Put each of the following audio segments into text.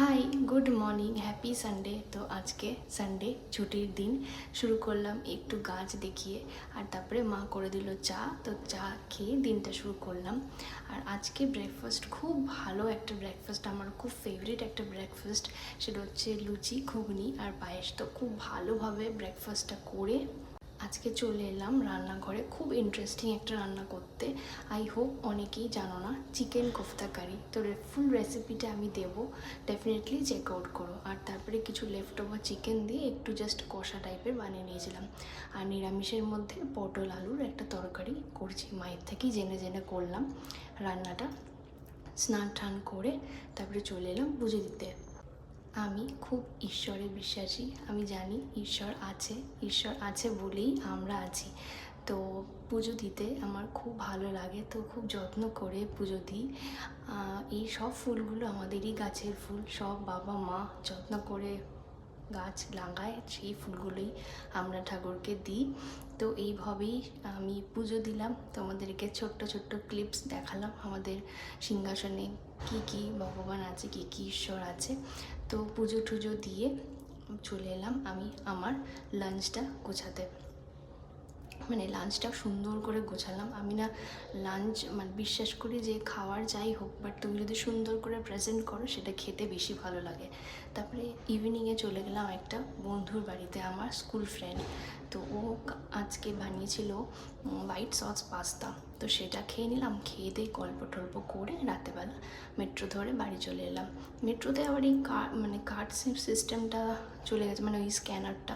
High, good morning, happy Sunday. তো আজকে Sunday ছুটির দিন, শুরু করলাম একটু গাছ দেখিয়ে। আর তারপরে মা করে দিল চা, তো চা খেয়ে দিনটা শুরু করলাম। আর আজকে ব্রেকফাস্ট খুব ভালো একটা ব্রেকফাস্ট, আমার খুব ফেভারিট একটা ব্রেকফাস্ট, সেটা হচ্ছে লুচি, ঘুগনি আর পায়েস। তো খুব ভালোভাবে ব্রেকফাস্টটা করে আজকে চলে এলাম রান্নাঘরে, খুব ইন্টারেস্টিং একটা রান্না করতে। আই হোপ অনেকেই জানো না, চিকেন কোফতা কারি। তো ফুল রেসিপিটা আমি দেবো, ডেফিনেটলি চেক আউট করো। আর তারপরে কিছু লেফট ওভার চিকেন দিয়ে একটু জাস্ট কষা টাইপের বানিয়ে নিয়েছিলাম। আর নিরামিষের মধ্যে পটল আলুর একটা তরকারি করছি, মায়ের থেকেই জেনে জেনে করলাম রান্নাটা। স্নান টান করে তারপরে চলে এলাম পুজো দিতে। আমি খুব ঈশ্বরে বিশ্বাসী, আমি জানি ঈশ্বর আছে বলেই আমরা আছি। তো পুজো দিতে আমার খুব ভালো লাগে, তো খুব যত্ন করে পুজো দিই। এই সব ফুলগুলো আমাদেরই গাছের ফুল, সব বাবা মা যত্ন করে গাছ লাগায়, সেই ফুলগুলোই আমরা ঠাকুরকে দিই। তো এইভাবেই আমি পুজো দিলাম, তোমাদেরকে ছোট্ট ছোট্ট ক্লিপস দেখালাম আমাদের সিংহাসনে কী কী ভগবান আছে, কী কী ঈশ্বর আছে। তো পুজো টুজো দিয়ে চলে এলাম আমি আমার লাঞ্চটা গোছাতে। মানে লাঞ্চটা সুন্দর করে গোছালাম আমি। না লাঞ্চ মানে বিশ্বাস করি যে খাওয়ার যাই হোক, বাট তুমি যদি সুন্দর করে প্রেজেন্ট করো সেটা খেতে বেশি ভালো লাগে। তারপরে ইভিনিংয়ে চলে গেলাম একটা বন্ধুর বাড়িতে, আমার স্কুল ফ্রেন্ড। তো ও আজকে বানিয়েছিল হোয়াইট সস পাস্তা, তো সেটা খেয়ে নিলাম। খেয়ে দিয়ে গল্প টল্প করে রাতেবেলা মেট্রো ধরে বাড়ি চলে এলাম। মেট্রোতে আবার এই কার্ড সিস্টেমটা চলে গেছে, মানে ওই স্ক্যানারটা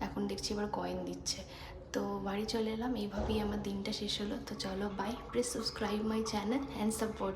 এখন দেখছি এবার কয়েন দিচ্ছে। তো বাড়ি চলে এলাম, এইভাবেই আমার দিনটা শেষ হলো। তো চলো bye, please subscribe my channel and support.